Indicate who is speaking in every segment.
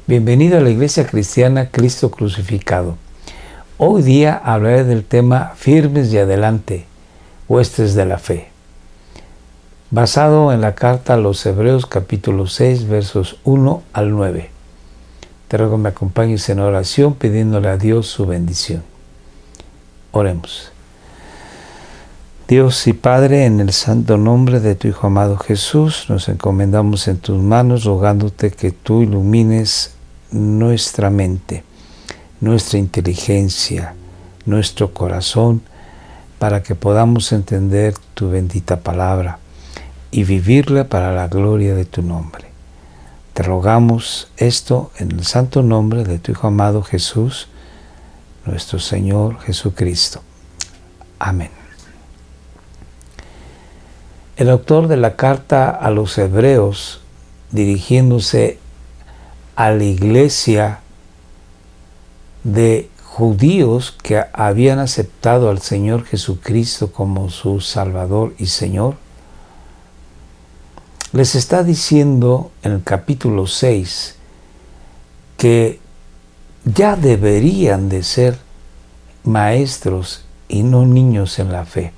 Speaker 1: Bienvenido a la Iglesia Cristiana Cristo Crucificado. Hoy día hablaré del tema Firmes y Adelante, Huestes de la Fe, basado en la carta a los Hebreos capítulo 6, versos 1 al 9. Te ruego que me acompañes en oración pidiéndole a Dios su bendición. Oremos. Dios y Padre, en el santo nombre de tu Hijo amado Jesús, nos encomendamos en tus manos, rogándote que tú ilumines nuestra mente, nuestra inteligencia, nuestro corazón, para que podamos entender tu bendita palabra y vivirla para la gloria de tu nombre. Te rogamos esto en el santo nombre de tu Hijo amado Jesús, nuestro Señor Jesucristo. Amén. El autor de la carta a los Hebreos, dirigiéndose a la iglesia de judíos que habían aceptado al Señor Jesucristo como su Salvador y Señor, les está diciendo en el capítulo 6 que ya deberían de ser maestros y no niños en la fe.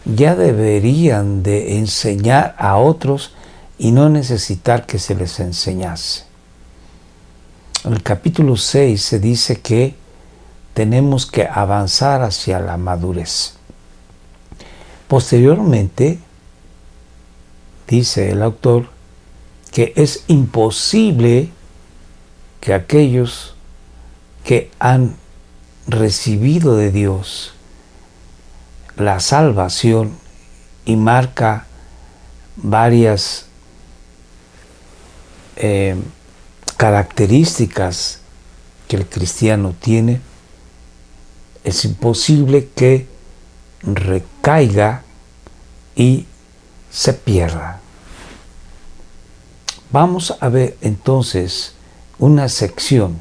Speaker 1: Ya deberían de enseñar a otros y no necesitar que se les enseñase. En el capítulo 6 se dice que tenemos que avanzar hacia la madurez. Posteriormente, dice el autor, que es imposible que aquellos que han recibido de Dios la salvación y marca varias características que el cristiano tiene, es imposible que recaiga y se pierda. Vamos a ver entonces una sección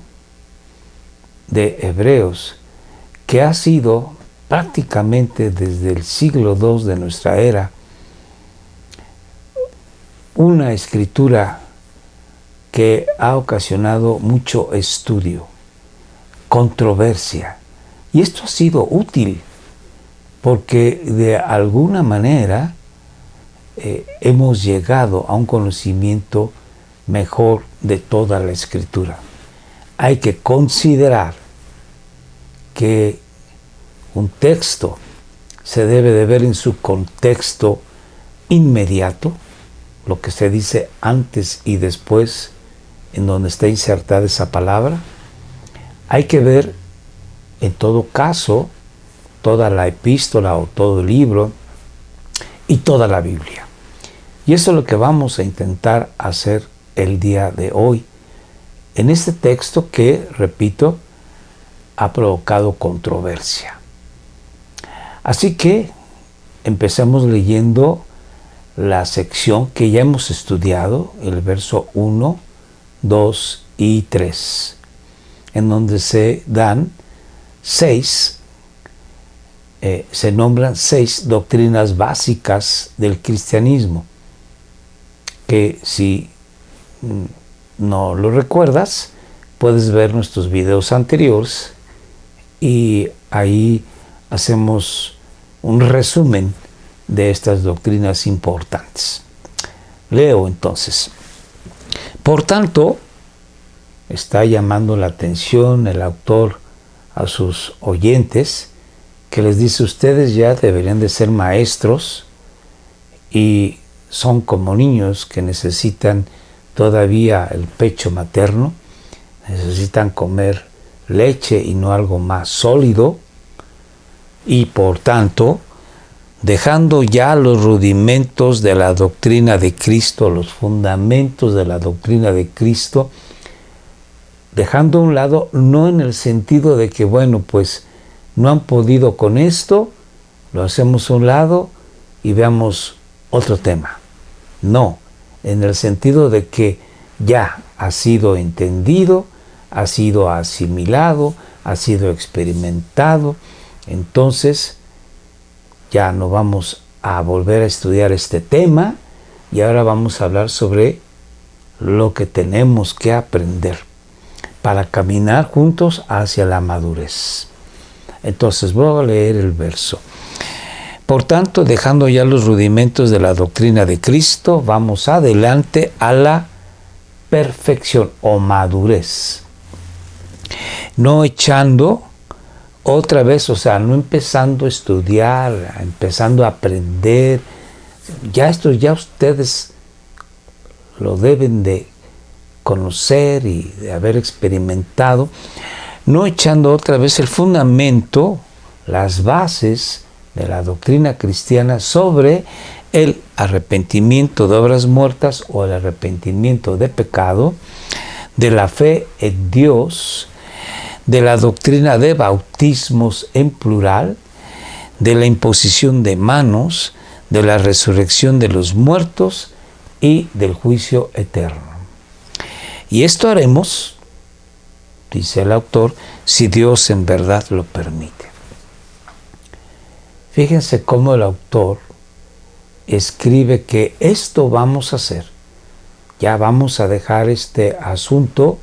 Speaker 1: de Hebreos que ha sido prácticamente desde el siglo II de nuestra era una escritura que ha ocasionado mucho estudio, controversia. Y esto ha sido útil porque de alguna manera hemos llegado a un conocimiento mejor de toda la escritura. Hay que considerar que un texto se debe de ver en su contexto inmediato, lo que se dice antes y después, en donde está insertada esa palabra. Hay que ver, en todo caso, toda la epístola o todo el libro y toda la Biblia. Y eso es lo que vamos a intentar hacer el día de hoy, en este texto que, repito, ha provocado controversia. Así que empecemos leyendo la sección que ya hemos estudiado, el verso 1, 2 y 3, en donde se dan se nombran 6 doctrinas básicas del cristianismo, que si no lo recuerdas, puedes ver nuestros videos anteriores y ahí hacemos un resumen de estas doctrinas importantes. Leo entonces. Por tanto, está llamando la atención el autor a sus oyentes, que les dice: ustedes ya deberían de ser maestros y son como niños que necesitan todavía el pecho materno, necesitan comer leche y no algo más sólido, y por tanto, dejando ya los rudimentos de la doctrina de Cristo, los fundamentos de la doctrina de Cristo, dejando a un lado, no en el sentido de que, bueno, pues no han podido con esto, lo hacemos a un lado y veamos otro tema. No, en el sentido de que ya ha sido entendido, ha sido asimilado, ha sido experimentado. Entonces, ya no vamos a volver a estudiar este tema y ahora vamos a hablar sobre lo que tenemos que aprender. para caminar juntos hacia la madurez. Entonces voy a leer el verso. Por tanto, dejando ya los rudimentos de la doctrina de Cristo, vamos adelante a la perfección o madurez. No echando otra vez, o sea, no empezando a estudiar, empezando a aprender. Ya ustedes lo deben de conocer y de haber experimentado. No echando otra vez el fundamento, las bases de la doctrina cristiana sobre el arrepentimiento de obras muertas o el arrepentimiento de pecado, de la fe en Dios, de la doctrina de bautismos en plural, de la imposición de manos, de la resurrección de los muertos y del juicio eterno. Y esto haremos, dice el autor, si Dios en verdad lo permite. Fíjense cómo el autor escribe que esto vamos a hacer. Ya vamos a dejar este asunto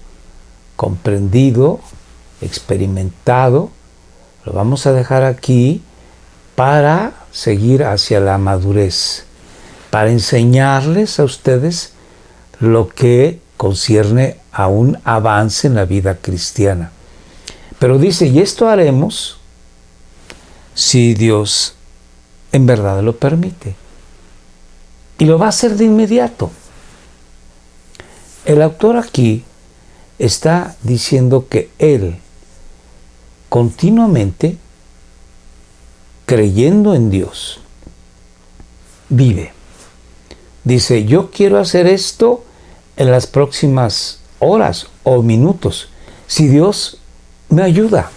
Speaker 1: comprendido, experimentado, lo vamos a dejar aquí para seguir hacia la madurez, para enseñarles a ustedes lo que concierne a un avance en la vida cristiana. Pero dice, y esto haremos si Dios en verdad lo permite. Y lo va a hacer de inmediato. El autor aquí está diciendo que él continuamente, creyendo en Dios, vive. Dice, yo quiero hacer esto en las próximas horas o minutos, si Dios me ayuda.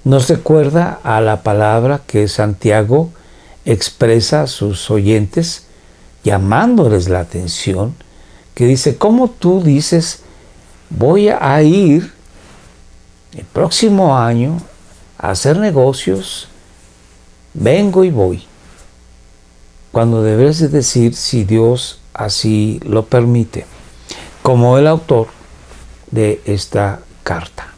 Speaker 1: Nos recuerda a la palabra que Santiago expresa a sus oyentes, llamándoles la atención, que dice, ¿cómo tú dices, voy a ir el próximo año a hacer negocios, vengo y voy? Cuando debes de decir, si Dios así lo permite, como el autor de esta carta.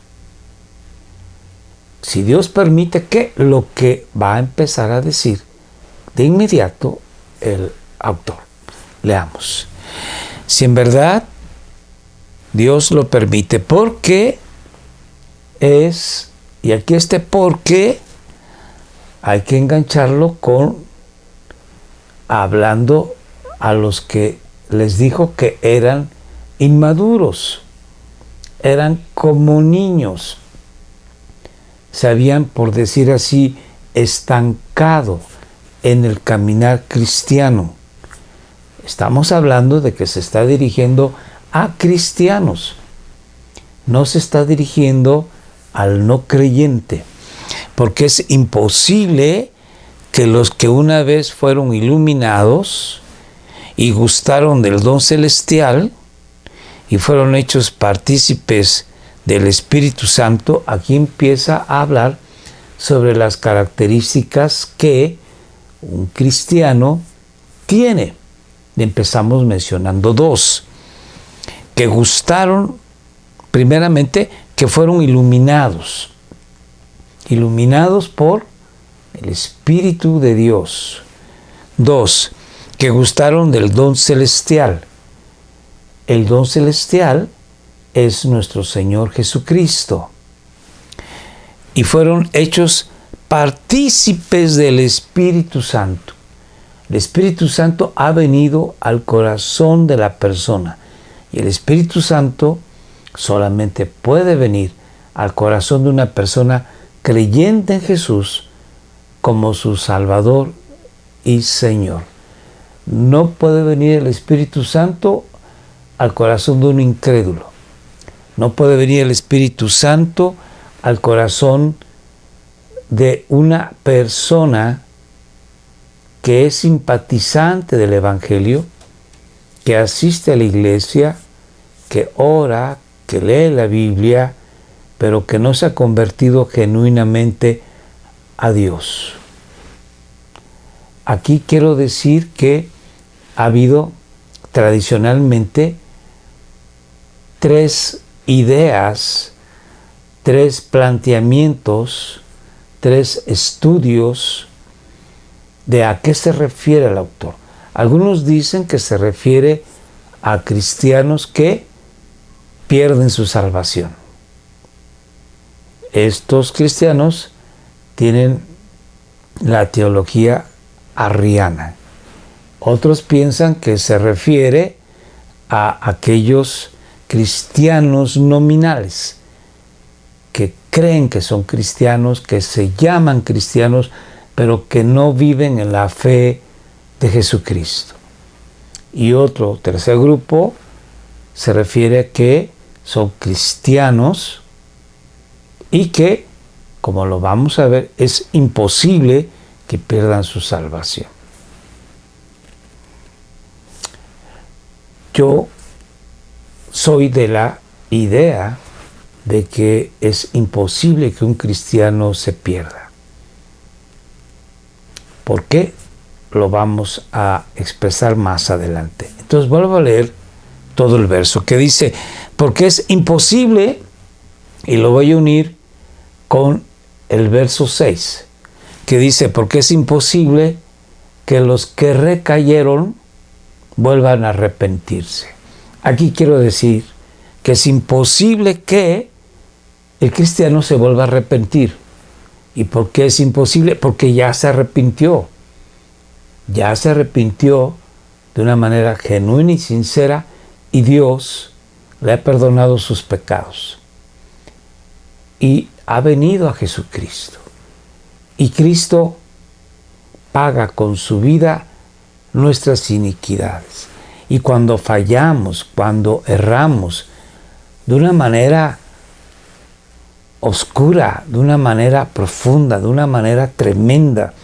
Speaker 1: Si Dios permite, que lo que va a empezar a decir de inmediato el autor. Leamos. Si en verdad Dios lo permite, porque es, y aquí este porque hay que engancharlo con hablando a los que les dijo que eran inmaduros, eran como niños, se habían, por decir así, estancado en el caminar cristiano. Estamos hablando de que se está dirigiendo a cristianos, no se está dirigiendo al no creyente, porque es imposible que los que una vez fueron iluminados y gustaron del don celestial y fueron hechos partícipes del Espíritu Santo, aquí empieza a hablar sobre las características que un cristiano tiene. Empezamos mencionando dos, que gustaron, primeramente, que fueron iluminados por el Espíritu de Dios. Dos, que gustaron del don celestial. El don celestial es nuestro Señor Jesucristo. Y fueron hechos partícipes del Espíritu Santo. El Espíritu Santo ha venido al corazón de la persona. Y el Espíritu Santo solamente puede venir al corazón de una persona creyente en Jesús como su Salvador y Señor. No puede venir el Espíritu Santo al corazón de un incrédulo. No puede venir el Espíritu Santo al corazón de una persona que es simpatizante del Evangelio, que asiste a la iglesia, que ora, que lee la Biblia, pero que no se ha convertido genuinamente a Dios. Aquí quiero decir que ha habido tradicionalmente tres ideas, 3 planteamientos, 3 estudios de a qué se refiere el autor. Algunos dicen que se refiere a cristianos que pierden su salvación. Estos cristianos tienen la teología arriana. Otros piensan que se refiere a aquellos cristianos nominales que creen que son cristianos, que se llaman cristianos, pero que no viven en la fe de Jesucristo. Y otro tercer grupo se refiere a que son cristianos y que, como lo vamos a ver, es imposible que pierdan su salvación. Yo soy de la idea de que es imposible que un cristiano se pierda. ¿Por qué? Lo vamos a expresar más adelante. Entonces vuelvo a leer todo el verso que dice, porque es imposible, y lo voy a unir con el verso 6, que dice, porque es imposible que los que recayeron vuelvan a arrepentirse. Aquí quiero decir que es imposible que el cristiano se vuelva a arrepentir. ¿Y por qué es imposible? Porque ya se arrepintió. Ya se arrepintió de una manera genuina y sincera y Dios le ha perdonado sus pecados. Y ha venido a Jesucristo. Y Cristo paga con su vida nuestras iniquidades. Y cuando fallamos, cuando erramos, de una manera oscura, de una manera profunda, de una manera tremenda,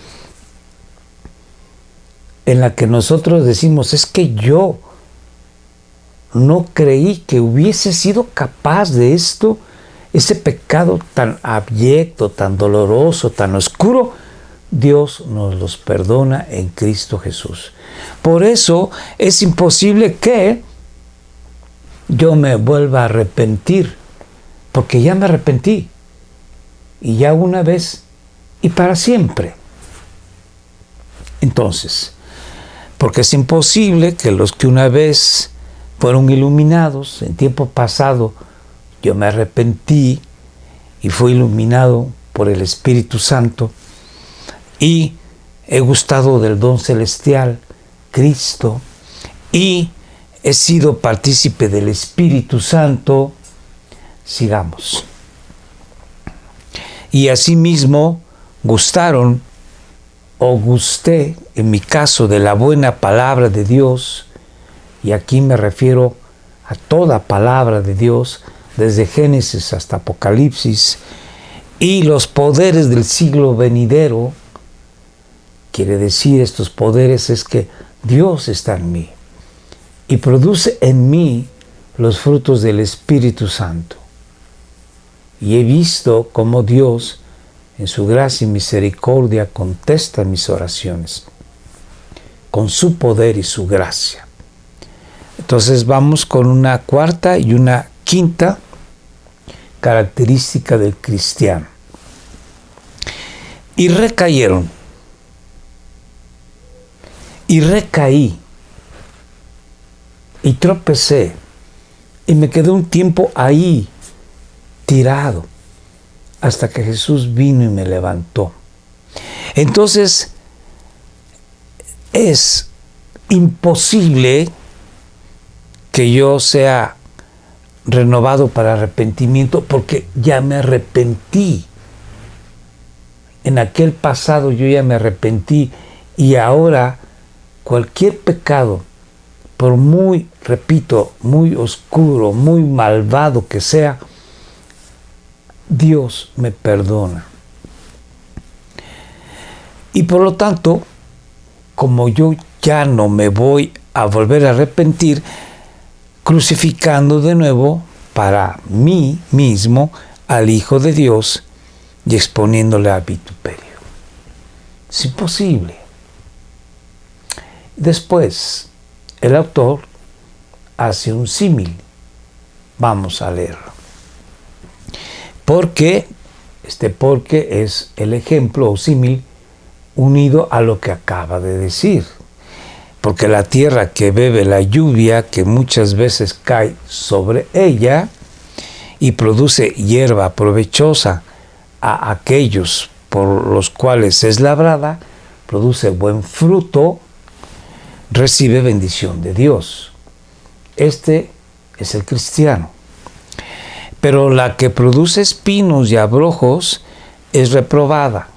Speaker 1: en la que nosotros decimos, es que yo no creí que hubiese sido capaz de esto, ese pecado tan abyecto, tan doloroso, tan oscuro, Dios nos los perdona en Cristo Jesús. Por eso es imposible que yo me vuelva a arrepentir, porque ya me arrepentí, y ya una vez y para siempre. Entonces, porque es imposible que los que una vez fueron iluminados, en tiempo pasado yo me arrepentí y fui iluminado por el Espíritu Santo y he gustado del don celestial, Cristo, y he sido partícipe del Espíritu Santo, sigamos. Y asimismo gustaron o gusté, en mi caso, de la buena palabra de Dios, y aquí me refiero a toda palabra de Dios, desde Génesis hasta Apocalipsis, y los poderes del siglo venidero. Quiere decir, estos poderes es que Dios está en mí y produce en mí los frutos del Espíritu Santo. Y he visto cómo Dios, en su gracia y misericordia, contesta mis oraciones con su poder y su gracia. Entonces vamos con una cuarta y una quinta característica del cristiano. Y recayeron. Y recaí. Y tropecé. Y me quedé un tiempo ahí, tirado, hasta que Jesús vino y me levantó. Entonces, es imposible que yo sea renovado para arrepentimiento, porque ya me arrepentí. En aquel pasado yo ya me arrepentí, y ahora cualquier pecado, por muy, repito, muy oscuro, muy malvado que sea, Dios me perdona. Y por lo tanto, como yo ya no me voy a volver a arrepentir, crucificando de nuevo para mí mismo al Hijo de Dios y exponiéndole a vituperio. Es imposible. Después, el autor hace un símil. Vamos a leerlo. Porque es el ejemplo o símil unido a lo que acaba de decir. Porque la tierra que bebe la lluvia que muchas veces cae sobre ella y produce hierba provechosa a aquellos por los cuales es labrada, produce buen fruto, recibe bendición de Dios. Este es el cristiano. Pero la que produce espinos y abrojos es reprobada.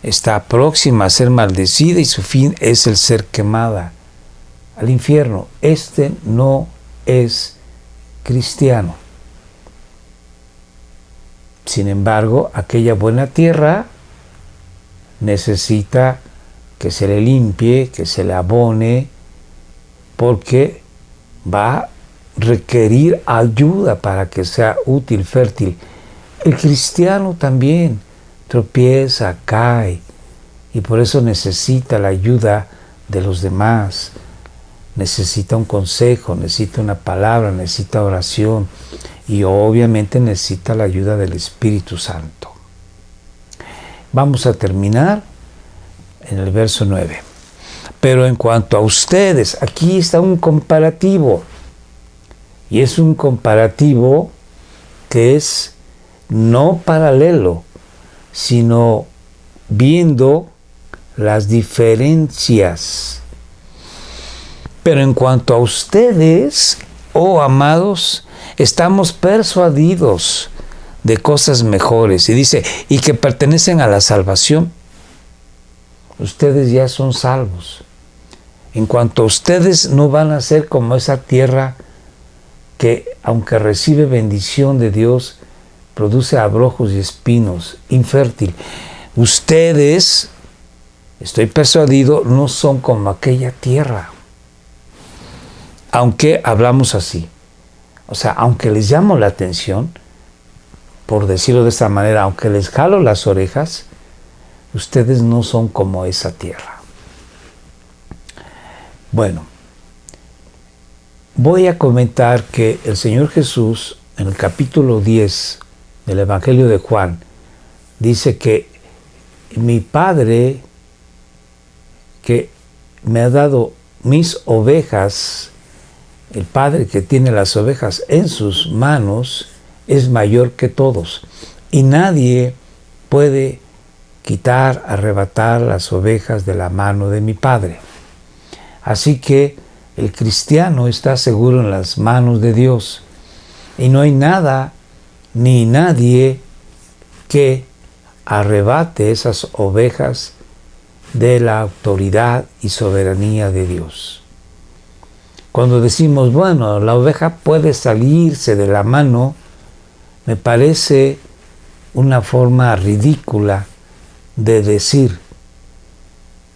Speaker 1: Está próxima a ser maldecida y su fin es el ser quemada al infierno. Este no es cristiano. Sin embargo, aquella buena tierra necesita que se le limpie, que se le abone, porque va a requerir ayuda para que sea útil, fértil. El cristiano también tropieza, cae, y por eso necesita la ayuda de los demás. Necesita un consejo, necesita una palabra, necesita oración y obviamente necesita la ayuda del Espíritu Santo. Vamos a terminar en el verso 9. Pero en cuanto a ustedes, aquí está un comparativo. Y es un comparativo que es no paralelo, sino viendo las diferencias. Pero en cuanto a ustedes, oh amados, estamos persuadidos de cosas mejores. Y dice, y que pertenecen a la salvación. Ustedes ya son salvos. En cuanto a ustedes, no van a ser como esa tierra que, aunque recibe bendición de Dios, produce abrojos y espinos, infértil. Ustedes, estoy persuadido, no son como aquella tierra. Aunque hablamos así. O sea, aunque les llamo la atención, por decirlo de esta manera, aunque les jalo las orejas, ustedes no son como esa tierra. Bueno, voy a comentar que el Señor Jesús, en el capítulo 10 del Evangelio de Juan, dice que mi Padre, que me ha dado mis ovejas, el Padre que tiene las ovejas en sus manos, es mayor que todos. Y nadie puede quitar, arrebatar las ovejas de la mano de mi Padre. Así que el cristiano está seguro en las manos de Dios. Y no hay nada ni nadie que arrebate esas ovejas de la autoridad y soberanía de Dios. Cuando decimos, bueno, la oveja puede salirse de la mano, me parece una forma ridícula de decir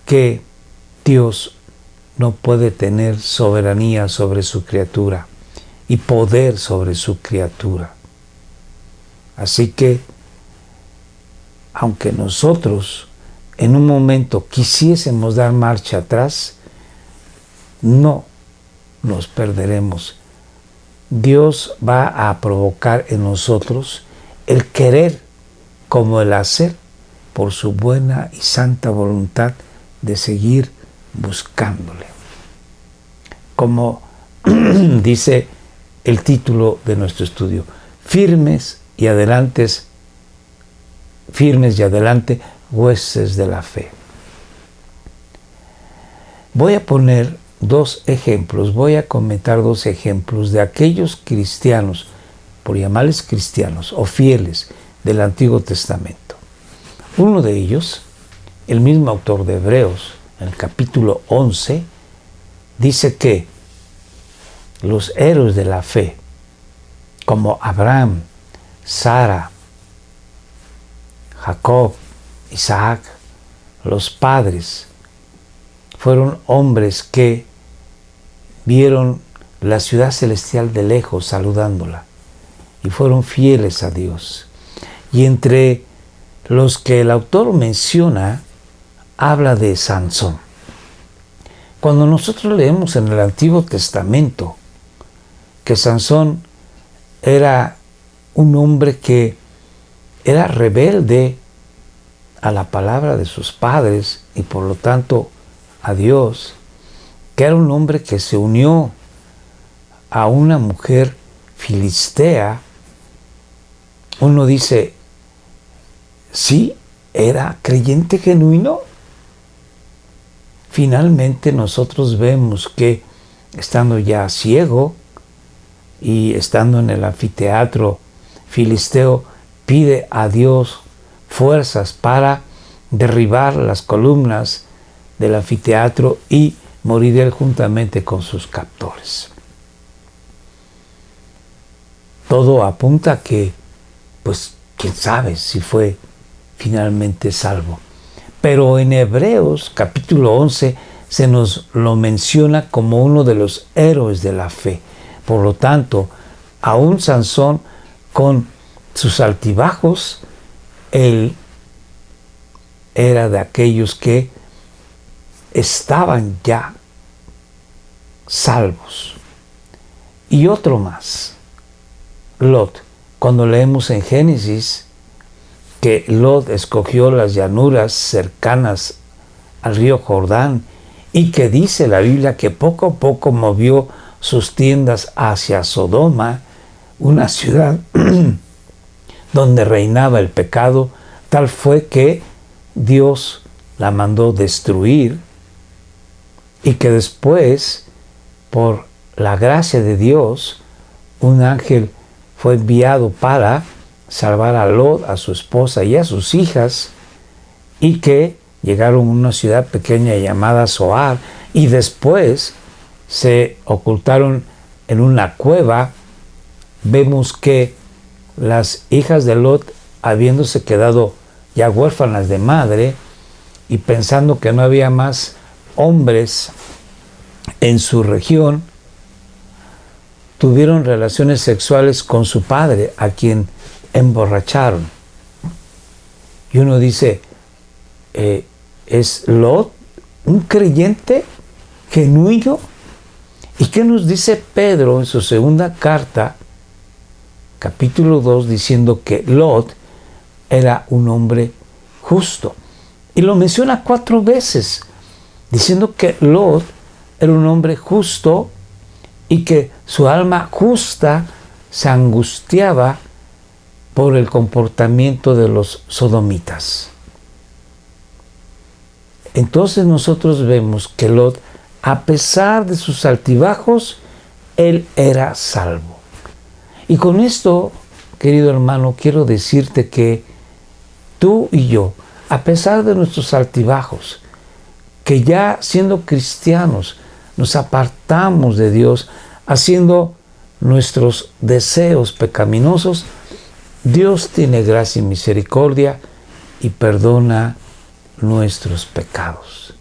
Speaker 1: que Dios no puede tener soberanía sobre su criatura y poder sobre su criatura. Así que, aunque nosotros en un momento quisiésemos dar marcha atrás, no nos perderemos. Dios va a provocar en nosotros el querer como el hacer por su buena y santa voluntad de seguir buscándole. Como dice el título de nuestro estudio, firmes y adelante, huestes de la fe. Voy a poner dos ejemplos, voy a comentar dos ejemplos de aquellos cristianos, por llamarles cristianos o fieles del Antiguo Testamento. Uno de ellos, el mismo autor de Hebreos, en el capítulo 11, dice que los héroes de la fe, como Abraham, Sara, Jacob, Isaac, los padres, fueron hombres que vieron la ciudad celestial de lejos saludándola y fueron fieles a Dios. Y entre los que el autor menciona, habla de Sansón. Cuando nosotros leemos en el Antiguo Testamento que Sansón era un hombre que era rebelde a la palabra de sus padres y por lo tanto a Dios, que era un hombre que se unió a una mujer filistea, uno dice, sí, era creyente genuino. Finalmente nosotros vemos que estando ya ciego y estando en el anfiteatro filisteo, pide a Dios fuerzas para derribar las columnas del anfiteatro y morir él juntamente con sus captores. Todo apunta a que, pues, quién sabe si fue finalmente salvo. Pero en Hebreos capítulo 11 se nos lo menciona como uno de los héroes de la fe. Por lo tanto, aún Sansón, con sus altibajos, él era de aquellos que estaban ya salvos. Y otro más, Lot. Cuando leemos en Génesis que Lot escogió las llanuras cercanas al río Jordán y que dice la Biblia que poco a poco movió sus tiendas hacia Sodoma, una ciudad donde reinaba el pecado, tal fue que Dios la mandó destruir y que después, por la gracia de Dios, un ángel fue enviado para salvar a Lot, a su esposa y a sus hijas, y que llegaron a una ciudad pequeña llamada Zoar, y después se ocultaron en una cueva. Vemos que las hijas de Lot, habiéndose quedado ya huérfanas de madre y pensando que no había más hombres en su región, tuvieron relaciones sexuales con su padre, a quien emborracharon. Y uno dice, ¿es Lot un creyente genuino? ¿Y qué nos dice Pedro en su segunda carta, capítulo 2, diciendo que Lot era un hombre justo? Y lo menciona 4 veces, diciendo que Lot era un hombre justo y que su alma justa se angustiaba por el comportamiento de los sodomitas. Entonces nosotros vemos que Lot, a pesar de sus altibajos, él era salvo. Y con esto, querido hermano, quiero decirte que tú y yo, a pesar de nuestros altibajos, que ya siendo cristianos nos apartamos de Dios, haciendo nuestros deseos pecaminosos, Dios tiene gracia y misericordia y perdona nuestros pecados.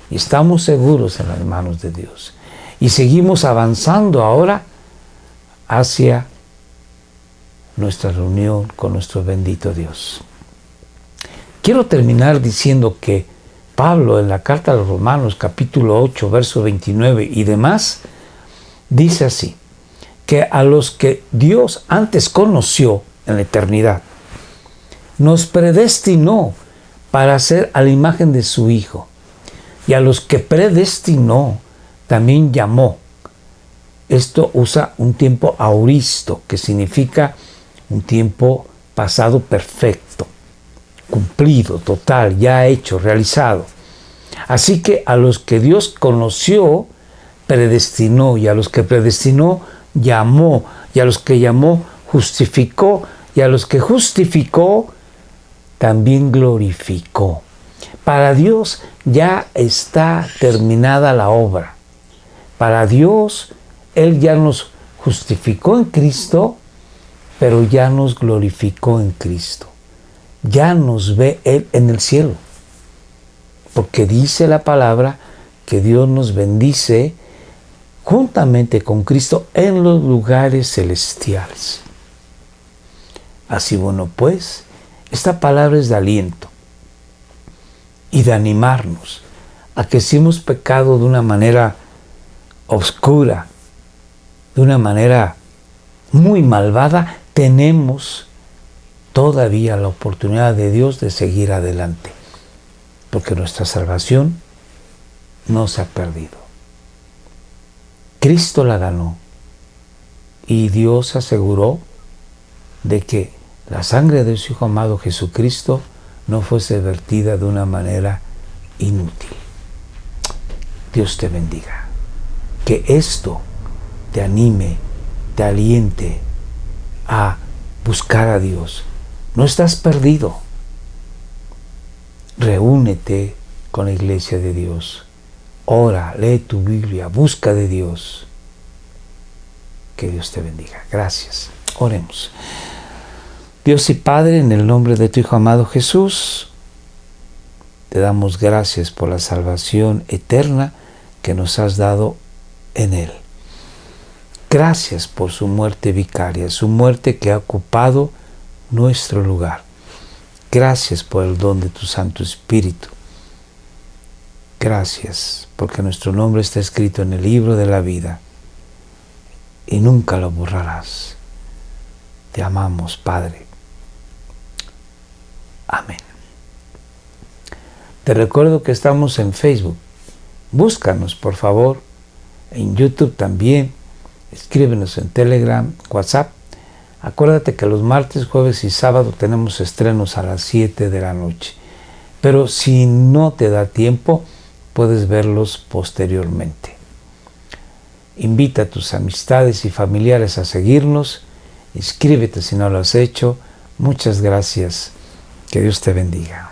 Speaker 1: Y estamos seguros en las manos de Dios. Y seguimos avanzando ahora hacia nuestra reunión con nuestro bendito Dios. Quiero terminar diciendo que Pablo, en la carta a los Romanos, capítulo 8, verso 29 y demás, dice así, que a los que Dios antes conoció en la eternidad, nos predestinó para ser a la imagen de su Hijo. Y a los que predestinó, también llamó. Esto usa un tiempo auristo, que significa un tiempo pasado perfecto, cumplido, total, ya hecho, realizado. Así que a los que Dios conoció, predestinó, y a los que predestinó, llamó, y a los que llamó, justificó, y a los que justificó, también glorificó. Para Dios ya está terminada la obra. Para Dios, Él ya nos justificó en Cristo, pero ya nos glorificó en Cristo. Ya nos ve Él en el cielo. Porque dice la palabra que Dios nos bendice juntamente con Cristo en los lugares celestiales. Así bueno, pues, esta palabra es de aliento y de animarnos a que si hemos pecado de una manera oscura, de una manera muy malvada, tenemos todavía la oportunidad de Dios de seguir adelante, porque nuestra salvación no se ha perdido. Cristo la ganó y Dios aseguró de que la sangre de su Hijo amado Jesucristo no fuese vertida de una manera inútil. Dios te bendiga. Que esto te anime, te aliente a buscar a Dios. No estás perdido. Reúnete con la iglesia de Dios. Ora, lee tu Biblia, busca de Dios. Que Dios te bendiga. Gracias. Oremos. Dios y Padre, en el nombre de tu Hijo amado Jesús, te damos gracias por la salvación eterna que nos has dado en Él. Gracias por su muerte vicaria, su muerte que ha ocupado nuestro lugar. Gracias por el don de tu Santo Espíritu. Gracias porque nuestro nombre está escrito en el libro de la vida y nunca lo borrarás. Te amamos, Padre. Amén. Te recuerdo que estamos en Facebook. Búscanos, por favor, en YouTube también. Escríbenos en Telegram, WhatsApp. Acuérdate que los martes, jueves y sábado tenemos estrenos a las 7 de la noche. Pero si no te da tiempo, puedes verlos posteriormente. Invita a tus amistades y familiares a seguirnos. Inscríbete si no lo has hecho. Muchas gracias. Que Dios te bendiga.